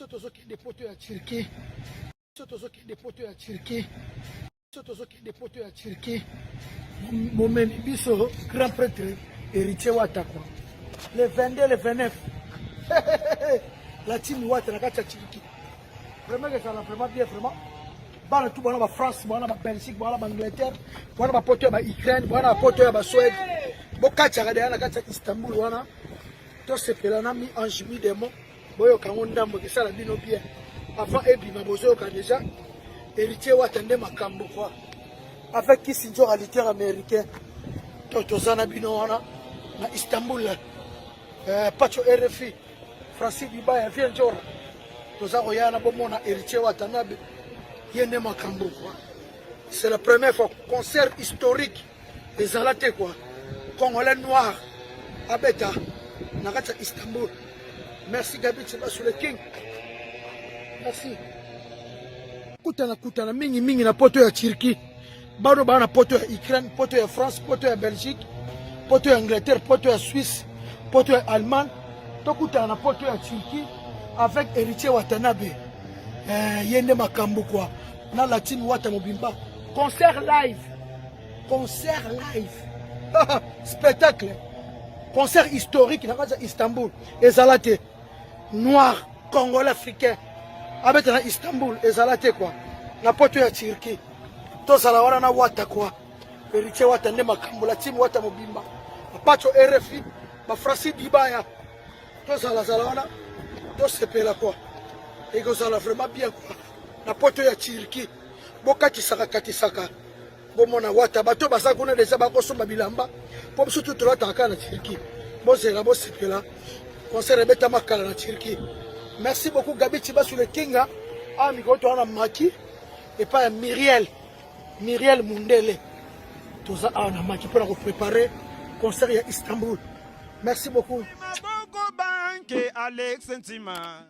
Sotozoki des poteaux à Turquie. Sotozoki des poteaux à Turquie. Sotozoki des poteaux à Turquie. Mon biso grand prêtre héritier Watakwa. Le 22, le 29. La team Wata na kacha Turquie. Vraiment que ça l'a vraiment bien vraiment. Bana tout bana ba France, bana ba Belgique, bana ba Angleterre, bana ba poteau ba Ukraine, bana ba poteau ba Suède. Bokacha kada na kacha Istanbul wana. To sepela na mi ange mi demo. Boyo kangonda mbo kesala bino bien. Avant ebima bozo ka déjà héritier Watande makambo quoi. Avec qui sinjo réalité américain. Tozana bino wana na Istanbul. Pacho RFI. Francis Dibaya vient jora. Tozako yana bomona héritier Watanabe. Yene makambo quoi. C'est la première fois concert historique des Alatés quoi. Congolais noirs Abeta Nagata Istanbul. Merci Gabi Tcheba sur le King. Merci. Kutana mingi na poto ya Turquie. Bado bana poto ya Ukraine, poto ya France, poto ya Belgique, poto ya Angleterre, poto ya Suisse, poto ya Allemagne. Tokutana na poto ya Turquie avec héritier Watanabe. Yende makambo quoi. Na latine Wata Mobimba. Concert live. Concert live. Spectacle. Concert historique na Istanbul. Ezalate. Noir, Congolais, africain. Avec na Istanbul, Ezalate quoi. Na poto ya Turquie. To salawana na Wata quoi. Héritier Wata nde makambo la team Wata Mobimba. Pacho RFI, ba Francis Dibaya. To salawana. To sepela quoi. Et que ça l'a vraiment bien quoi. Na poto ya Turquie. Bokati saka. Bomona Wata bato basakuna déjà bakosomba bilamba. Po biso to lataka na Turquie. Bozela bosepela. Concert beta makala na Turquie. Merci beaucoup Gabi Tchiba sur le Kinga. Ah miko to na Maki et pas Myriel Mundele. Toza na Maki pour préparer concert à Istanbul. Merci beaucoup. Alex Sentima.